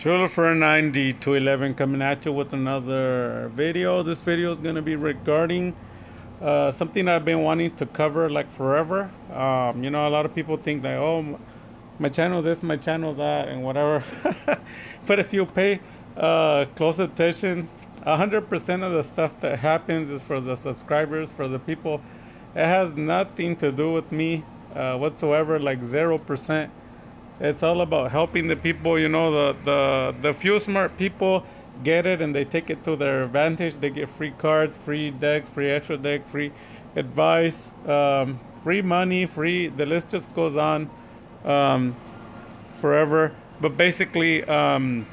For 90 to 11 coming at you with another video. This video is going to be regarding something I've been wanting to cover like forever. A lot of people think that, oh, my channel this, my channel that, and whatever. But if you pay close attention, 100% of the stuff that happens is for the subscribers, for the people. It has nothing to do with me whatsoever, like 0%. It's all about helping the people. The few smart people get it and they take it to their advantage. They get free cards, free decks, free extra deck, free advice, free money, free. The list just goes on forever. But basically, I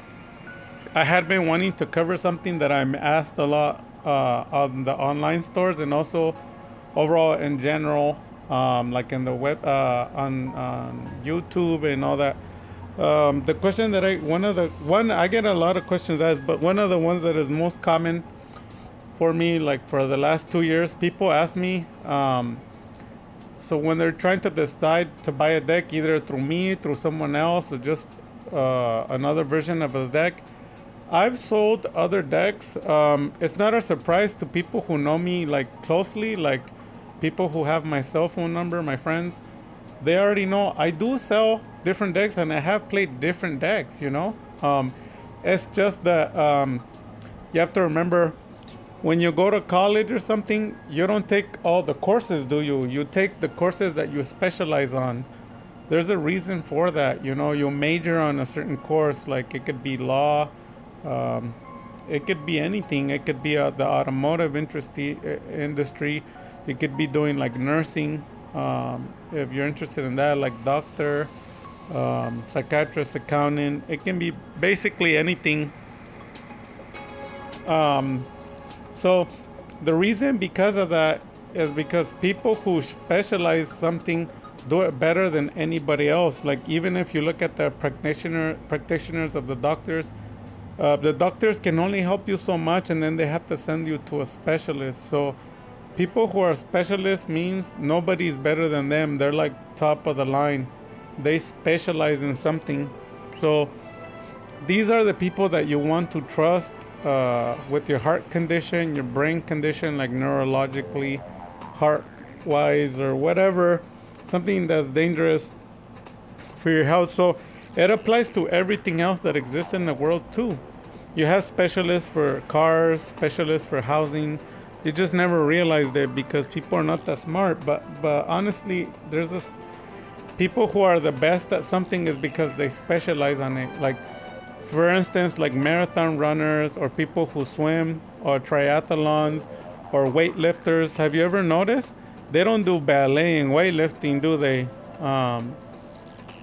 had been wanting to cover something that I'm asked a lot on the online stores and also overall in general, like in the web, on YouTube and all that. The question that I get a lot of questions asked, but one of the ones that is most common for me, like for the last 2 years, people ask me, so when they're trying to decide to buy a deck, either through me, through someone else, or just another version of a deck. I've sold other decks. It's not a surprise to people who know me like closely, like people who have my cell phone number, my friends. They already know I do sell different decks and I have played different decks. It's just that you have to remember, when you go to college or something, you don't take all the courses, do you? You take the courses that you specialize on. There's a reason for that. You major on a certain course, like it could be law, it could be anything. It could be the automotive industry. You could be doing like nursing, if you're interested in that, like doctor, psychiatrist, accountant. It can be basically anything. So the reason because of that is because people who specialize something do it better than anybody else. Like even if you look at the practitioners of the doctors can only help you so much, and then they have to send you to a specialist. So people who are specialists means nobody's better than them. They're like top of the line. They specialize in something. So these are the people that you want to trust with your heart condition, your brain condition, like neurologically, heart-wise, or whatever, something that's dangerous for your health. So it applies to everything else that exists in the world too. You have specialists for cars, specialists for housing. You just never realized it because people are not that smart. But honestly, there's people who are the best at something is because they specialize on it. Like for instance, like marathon runners or people who swim or triathlons or weightlifters. Have you ever noticed? They don't do ballet and weightlifting, do they?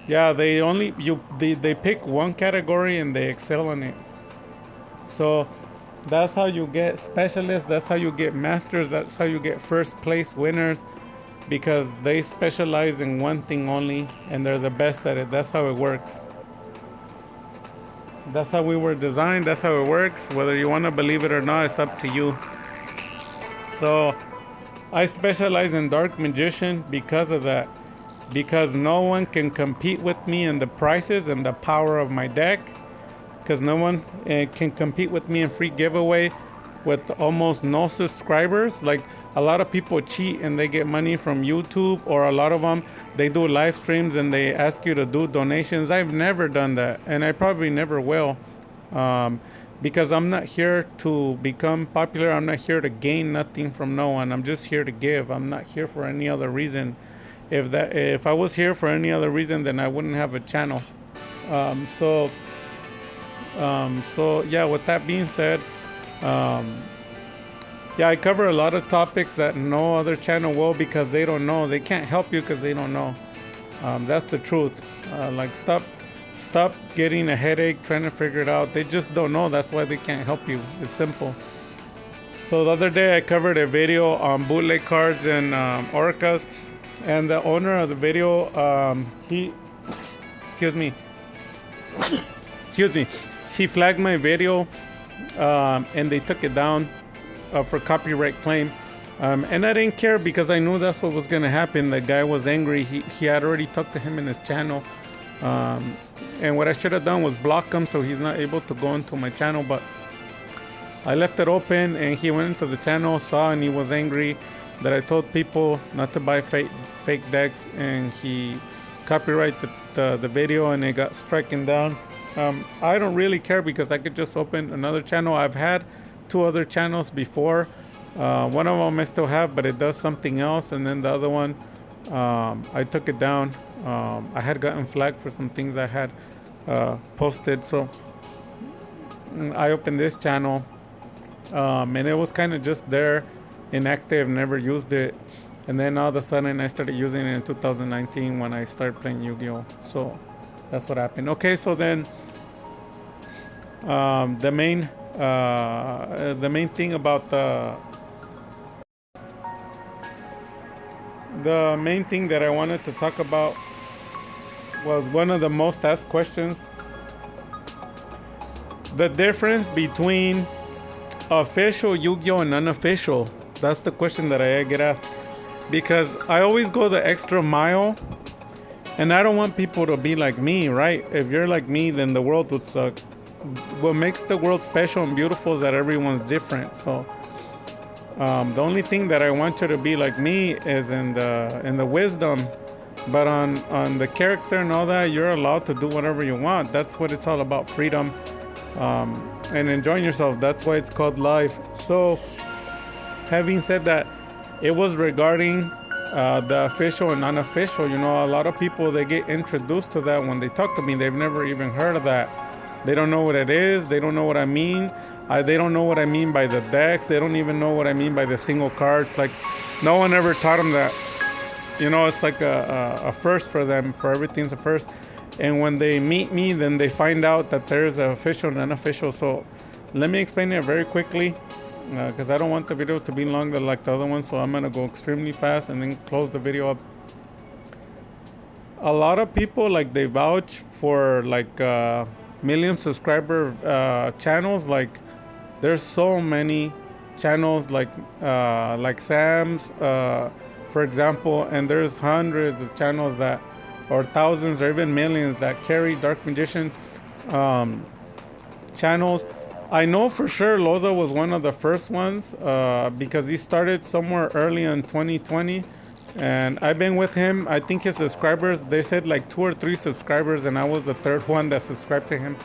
Yeah, they pick one category and they excel in it. So that's how you get specialists. That's how you get masters. That's how you get first place winners, because they specialize in one thing only and they're the best at it. That's how it works. That's how we were designed. That's how it works. Whether you want to believe it or not, it's up to you. So I specialize in dark magician because of that. Because no one can compete with me in the prices and the power of my deck. Because no one can compete with me in free giveaway with almost no subscribers. Like a lot of people cheat and they get money from YouTube, or a lot of them, they do live streams and they ask you to do donations. I've never done that, and I probably never will, because I'm not here to become popular. I'm not here to gain nothing from no one. I'm just here to give. I'm not here for any other reason. If I was here for any other reason, then I wouldn't have a channel. So yeah, with that being said, yeah, I cover a lot of topics that no other channel will, because they don't know. They can't help you because they don't know. That's the truth. Like stop getting a headache trying to figure it out. They just don't know. That's why they can't help you. It's simple. So the other day I covered a video on bootleg cards and orcas, and the owner of the video, he flagged my video, and they took it down for copyright claim. And I didn't care because I knew that's what was going to happen. The guy was angry. He had already talked to him in his channel. And what I should have done was block him so he's not able to go into my channel. But I left it open, and he went into the channel, saw, and he was angry that I told people not to buy fake decks, and he copyrighted the video, and it got stricken down. I don't really care because I could just open another channel. I've had 2 other channels before. One of them I still have, but it does something else, and then the other one, I took it down. I had gotten flagged for some things I had posted, so I opened this channel, and it was kind of just there, inactive, never used it. And then all of a sudden I started using it in 2019 when I started playing Yu-Gi-Oh! So that's what happened. Okay, so then the main thing about the main thing that I wanted to talk about was one of the most asked questions: the difference between official Yu-Gi-Oh! And unofficial. That's the question that I get asked, because I always go the extra mile, and I don't want people to be like me, right? If you're like me, then the world would suck. What makes the world special and beautiful is that everyone's different. So the only thing that I want you to be like me is in the wisdom, but on the character and all that, you're allowed to do whatever you want. That's what it's all about, freedom, and enjoying yourself. That's why it's called life. So having said that, it was regarding the official and unofficial. You know, a lot of people, they get introduced to that when they talk to me. They've never even heard of that. They don't know what it is. They don't know what I mean. They don't know what I mean by the decks. They don't even know what I mean by the single cards. Like, no one ever taught them that. You know, it's like a first for them. For everything's a first. And when they meet me, then they find out that there's an official and unofficial. So let me explain it very quickly, because I don't want the video to be longer like the other one. So I'm going to go extremely fast and then close the video up. A lot of people, like, they vouch for like million subscriber channels. Like, there's so many channels like Sam's, for example, and there's hundreds of channels that, or thousands or even millions, that carry Dark Magician channels. I know for sure Loza was one of the first ones, because he started somewhere early in 2020, and I've been with him. I think his subscribers, they said like 2 or 3 subscribers, and I was the 3rd one that subscribed to him.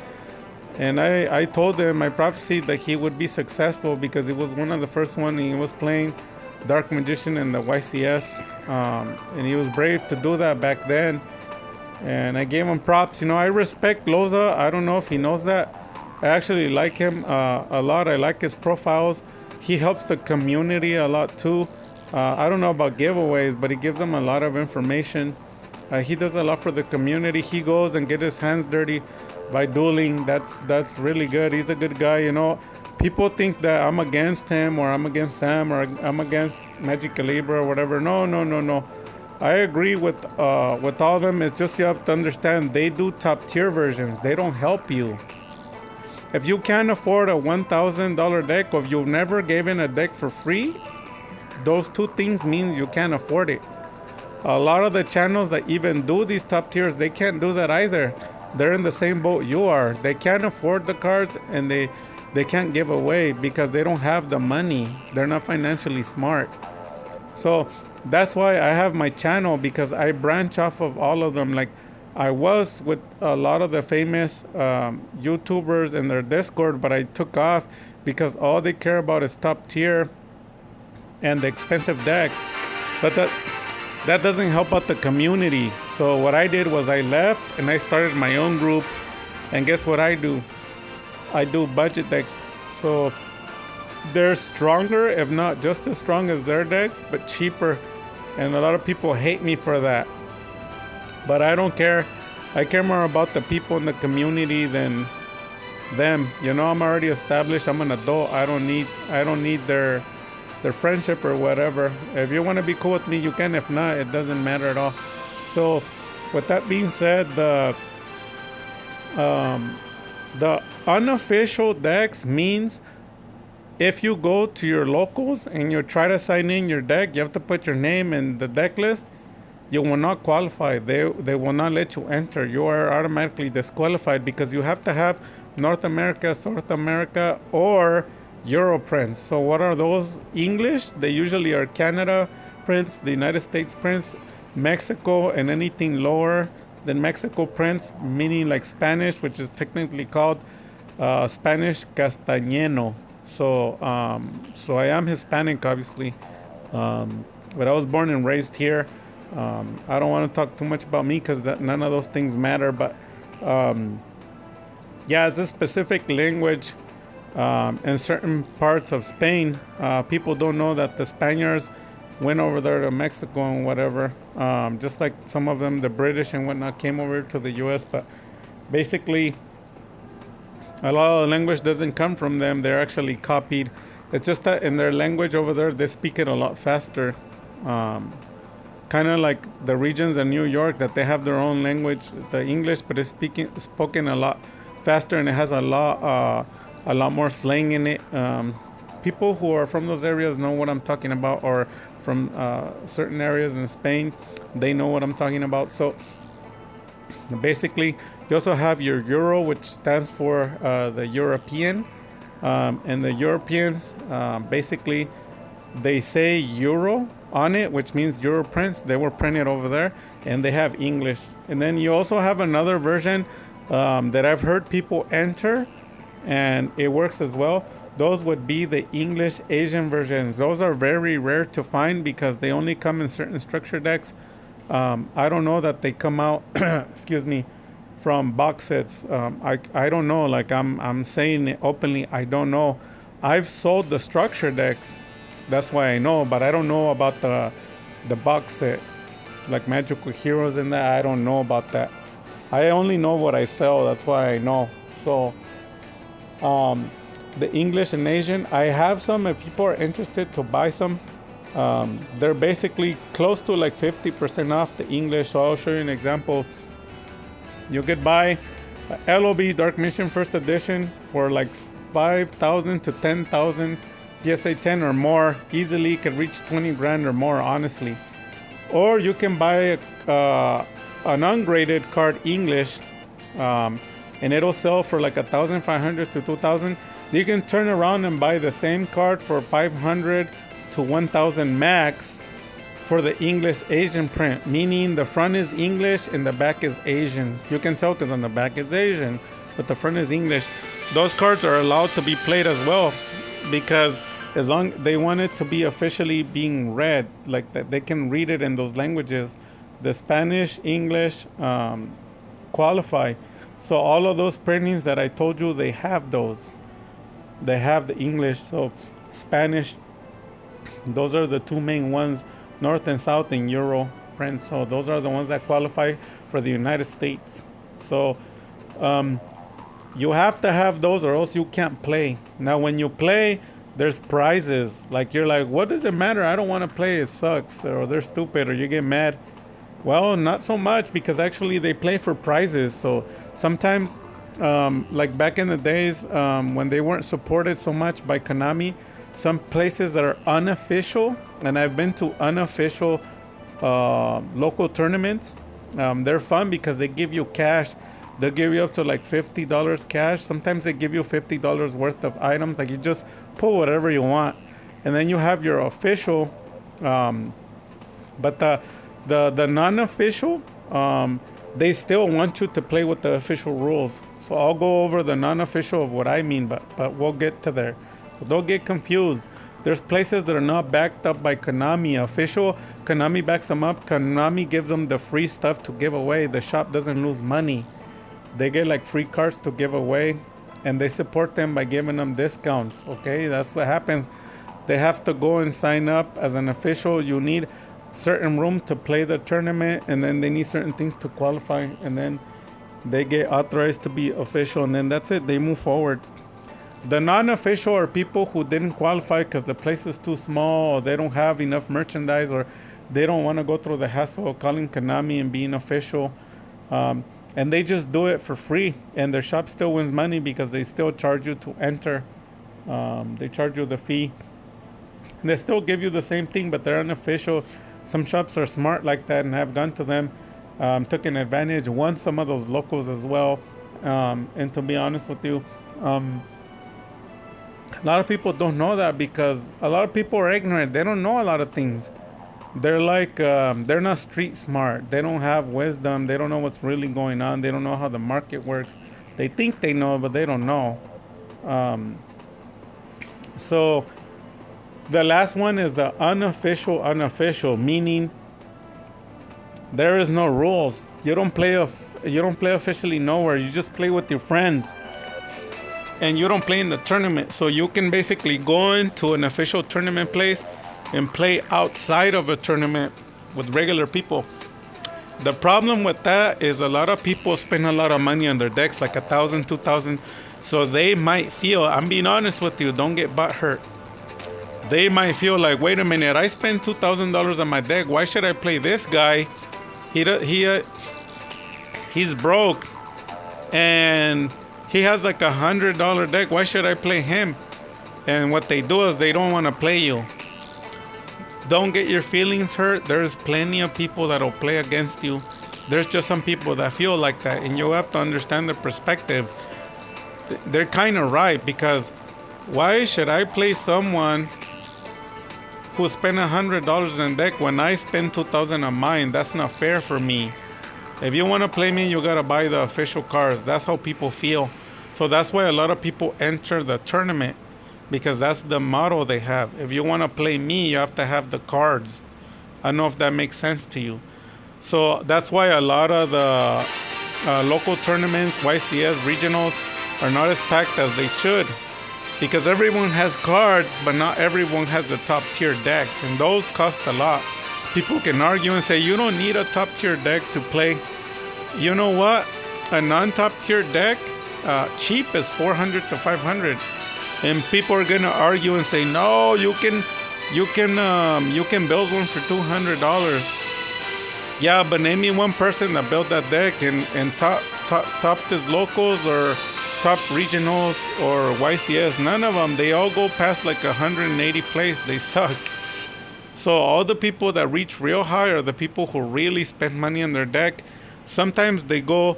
And I told him, I prophesied that he would be successful because he was one of the first one. He was playing Dark Magician in the YCS, and he was brave to do that back then. And I gave him props. You know, I respect Loza. I don't know if he knows that. I actually like him a lot. I like his profiles. He helps the community a lot too. I don't know about giveaways, but he gives them a lot of information. He does a lot for the community. He goes and gets his hands dirty by dueling. That's really good. He's a good guy. You know, people think that I'm against him, or I'm against Sam, or I'm against Magic Calibra or whatever. No. I agree with all of them. It's just you have to understand, they do top tier versions. They don't help you. If you can't afford a $1,000 deck, or if you've never given a deck for free, those 2 things means you can't afford it. A lot of the channels that even do these top tiers, they can't do that either. They're in the same boat you are. They can't afford the cards, and they can't give away because they don't have the money. They're not financially smart. So that's why I have my channel, because I branch off of all of them. Like, I was with a lot of the famous YouTubers in their Discord, but I took off because all they care about is top tier and the expensive decks. But that doesn't help out the community. So what I did was I left and I started my own group. And guess what I do? I do budget decks. So they're stronger, if not just as strong as their decks, but cheaper. And a lot of people hate me for that. But I don't care. I care more about the people in the community than them. You know, I'm already established. I'm an adult. I don't need their friendship or whatever. If you want to be cool with me, you can. If not, it doesn't matter at all. So with that being said, the unofficial decks means if you go to your locals and you try to sign in your deck, you have to put your name in the deck list. you will not qualify. They will not let you enter. You are automatically disqualified because you have to have North America, South America, or Euro prints. So what are those? English. They usually are Canada prints, the United States prints, Mexico, and anything lower than Mexico prints, meaning like Spanish, which is technically called Spanish Castañeno. So I am Hispanic, obviously, but I was born and raised here. I don't want to talk too much about me because none of those things matter. But yeah, it's a specific language in certain parts of Spain. People don't know that the Spaniards went over there to Mexico and whatever. Just like some of them, the British and whatnot, came over to the U.S. But basically, a lot of the language doesn't come from them. They're actually copied. It's just that in their language over there, they speak it a lot faster. Kind of like the regions in New York that they have their own language, the English, but it's spoken a lot faster and it has a lot more slang in it. People who are from those areas know what I'm talking about, or from certain areas in Spain, they know what I'm talking about. So basically, you also have your Euro, which stands for the European, and the Europeans basically they say Euro on it, which means Euro prints. They were printed over there, and they have English. And then you also have another version that I've heard people enter, and it works as well. Those would be the English Asian versions. Those are very rare to find because they only come in certain structure decks. I don't know that they come out, excuse me, from box sets. I don't know. Like I'm saying it openly. I don't know. I've sold the structure decks. That's why I know, but I don't know about the box set, like Magical Heroes and that. I don't know about that. I only know what I sell. That's why I know. So, the English and Asian, I have some. If people are interested to buy some, they're basically close to like 50% off the English. So I'll show you an example. You could buy LOB Dark Mission First Edition for like 5,000 to 10,000 PSA 10 or more. Easily could reach 20 grand or more, honestly. Or you can buy an ungraded card English, and it'll sell for like 1,500 to 2,000. You can turn around and buy the same card for 500 to 1,000 max for the English Asian print, meaning the front is English and the back is Asian. You can tell because on the back is Asian, but the front is English. Those cards are allowed to be played as well because as long they want it to be officially being read, like that they can read it in those languages. The Spanish, English qualify. So all of those printings that I told you, they have those. They have the English, so Spanish. Those are the two main ones, North and South in Euro prints. So those are the ones that qualify for the United States. So you have to have those or else you can't play. Now when you play, there's prizes. Like you're like, what does it matter? I don't want to play. It sucks, or they're stupid, or you get mad. Well, not so much because actually they play for prizes. So sometimes, like back in the days when they weren't supported so much by Konami, some places that are unofficial, and I've been to unofficial local tournaments. They're fun because they give you cash. They'll give you up to like $50 cash. Sometimes they give you $50 worth of items. Like you just pull whatever you want, and then you have your official. But the non-official, they still want you to play with the official rules. So I'll go over the non-official of what I mean, but we'll get to there. So don't get confused. There's places that are not backed up by Konami. Official, Konami backs them up. Konami gives them the free stuff to give away. The shop doesn't lose money. They get like free cards to give away, and they support them by giving them discounts. Okay, that's what happens. They have to go and sign up as an official. You need certain room to play the tournament, and then they need certain things to qualify, and then they get authorized to be official, and then that's it. They move forward. The non-official are people who didn't qualify because the place is too small, or they don't have enough merchandise, or they don't want to go through the hassle of calling Konami and being official. And they just do it for free, and their shop still wins money because they still charge you to enter. They charge you the fee, and they still give you the same thing, but they're unofficial. Some shops are smart like that, and I've gone to them, taken advantage, won some of those locals as well. And to be honest with you, um, a lot of people don't know that because a lot of people are ignorant. They don't know a lot of things. They're like, they're not street smart. They don't have wisdom. They don't know what's really going on. They don't know how the market works. They think they know, but they don't know. Um, so the last one is the unofficial, meaning there is no rules. You don't play officially nowhere. You just play with your friends, and you don't play in the tournament. So you can basically go into an official tournament place and play outside of a tournament with regular people. The problem with that is a lot of people spend a lot of money on their decks, like 1,000, 2,000. So they might feel, I'm being honest with you, don't get butt hurt. They might feel like, wait a minute, I spent $2,000 on my deck. Why should I play this guy? He's broke, and he has like $100 deck. Why should I play him? And what they do is they don't want to play you. Don't get your feelings hurt. There's plenty of people that'll play against you. There's just some people that feel like that, and you have to understand the perspective. They're kind of right, because why should I play someone who spent $100 on deck when I spend $2,000 on mine? That's not fair for me. If you want to play me, you gotta buy the official cards. That's how people feel. So that's why a lot of people enter the tournament, because that's the motto they have. If you want to play me, you have to have the cards. I don't know if that makes sense to you. So that's why a lot of the local tournaments, YCS, regionals, are not as packed as they should. Because everyone has cards, but not everyone has the top tier decks. And those cost a lot. People can argue and say, you don't need a top tier deck to play. You know what? A non-top tier deck, cheap is 400 to 500. And people are gonna argue and say, no, you can build one for $200. Yeah, but name me one person that built that deck and topped his locals or top regionals or YCS. None of them. They all go past like 180 place. They suck. So all the people that reach real high are the people who really spend money on their deck. Sometimes they go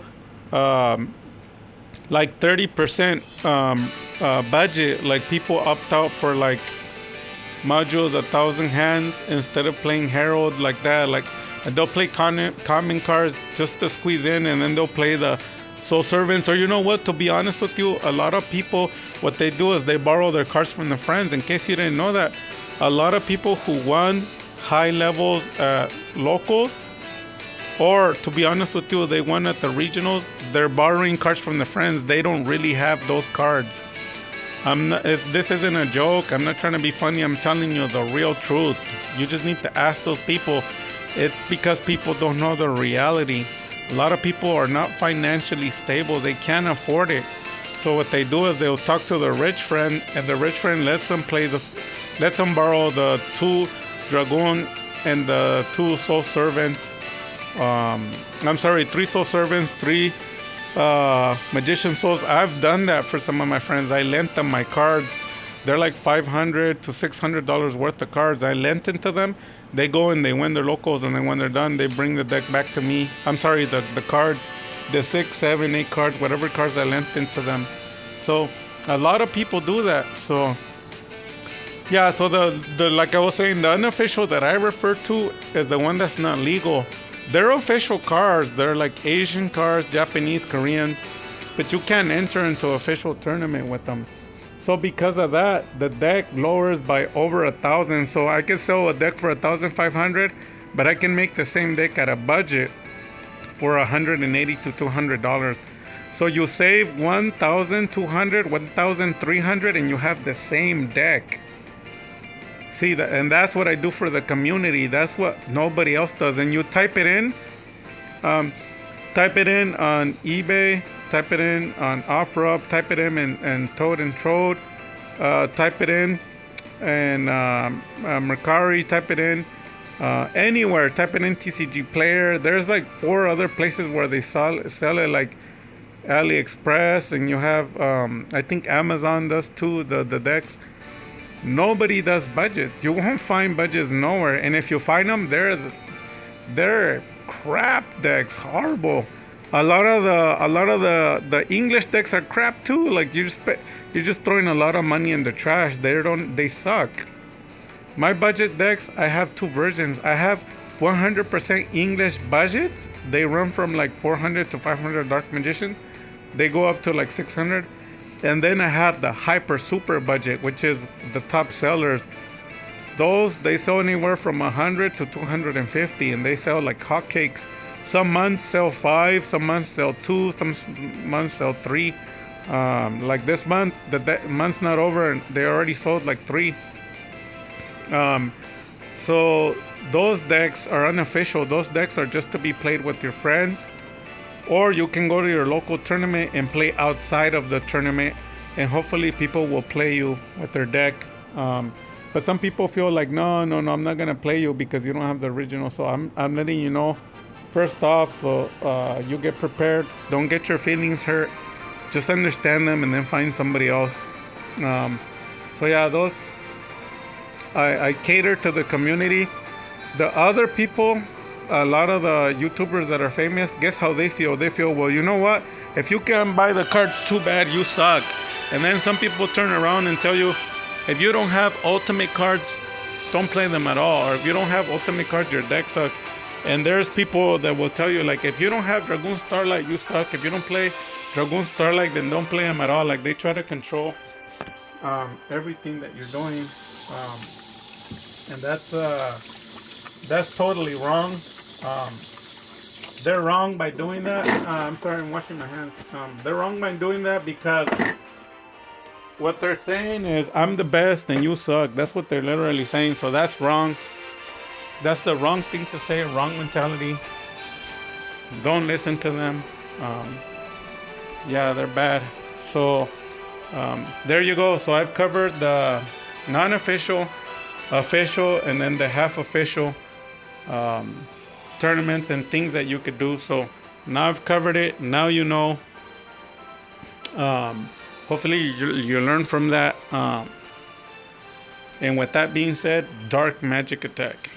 like 30% budget. Like people opt out for like modules 1,000 hands instead of playing Herald like that. Like they'll play common cards just to squeeze in, and then they'll play the Soul Servants. Or you know what? To be honest with you, a lot of people, what they do is they borrow their cards from their friends. In case you didn't know that, a lot of people who won high levels locals, or to be honest with you, they won at the regionals, they're borrowing cards from their friends. They don't really have those cards. This isn't a joke. I'm not trying to be funny. I'm telling you the real truth. You just need to ask those people. It's because people don't know the reality. A lot of people are not financially stable. They can't afford it. So what they do is they'll talk to their rich friend, and the rich friend lets them borrow the 2 Dragoon and the 2 Soul Servants. 3 Soul Servants, 3 Magician Souls. I've done that for some of my friends. I lent them my cards. They're like $500 to $600 worth of cards. I lent it to them. They go and they win their locals, and then when they're done, they bring the deck back to me. The cards, the 6, 7, 8 cards, whatever cards I lent into them. So a lot of people do that. So yeah, so the like I was saying, the unofficial that I refer to is the one that's not legal. They're official cards. They're like Asian cards, Japanese, Korean, but you can't enter into official tournament with them. So because of that, the deck lowers by over 1,000. So I can sell a deck for 1,500, but I can make the same deck at a budget for $180 to $200. So you save 1,200, 1,300, and you have the same deck. See that, and that's what I do for the community. That's what nobody else does. And you type it in on eBay, type it in on OfferUp, type it in Toad and Trode, type it in and Mercari, type it in anywhere, type it in TCG Player. There's like 4 other places where they sell it, like AliExpress, and you have I think Amazon does too, the decks. Nobody does budgets. You won't find budgets nowhere. And if you find them, they're crap decks, horrible. A lot of the English decks are crap too. Like you're just throwing a lot of money in the trash. They suck. My budget decks, I have two versions. I have 100% English budgets. They run from like 400 to 500 Dark Magician. They go up to like 600. And then I have the hyper super budget, which is the top sellers. Those, they sell anywhere from 100 to 250, and they sell like hotcakes. Some months sell 5, some months sell 2, some months sell 3. Like this month, the month's not over, and they already sold like 3. So those decks are unofficial. Those decks are just to be played with your friends. Or you can go to your local tournament and play outside of the tournament, and hopefully people will play you with their deck. But some people feel like, no, I'm not gonna play you because you don't have the original. So I'm letting you know, first off, so you get prepared. Don't get your feelings hurt. Just understand them and then find somebody else. So yeah, those I cater to the community. The other people, a lot of the YouTubers that are famous, guess how they feel? They feel, well, you know what? If you can't buy the cards, too bad, you suck. And then some people turn around and tell you, if you don't have ultimate cards, don't play them at all. Or if you don't have ultimate cards, your deck sucks. And there's people that will tell you, like, if you don't have Dragoon Starlight, you suck. If you don't play Dragoon Starlight, then don't play them at all. Like, they try to control everything that you're doing. And that's totally wrong. They're wrong by doing that. I'm sorry, I'm washing my hands. They're wrong by doing that because what they're saying is, I'm the best and you suck. That's what they're literally saying. So that's wrong. That's the wrong thing to say. Wrong mentality. Don't listen to them. Yeah, they're bad. So there you go. So I've covered the non-official, official, and then the half official tournaments and things that you could do. So now I've covered it. Now you know. Hopefully you learn from that. And with that being said, dark magic attack.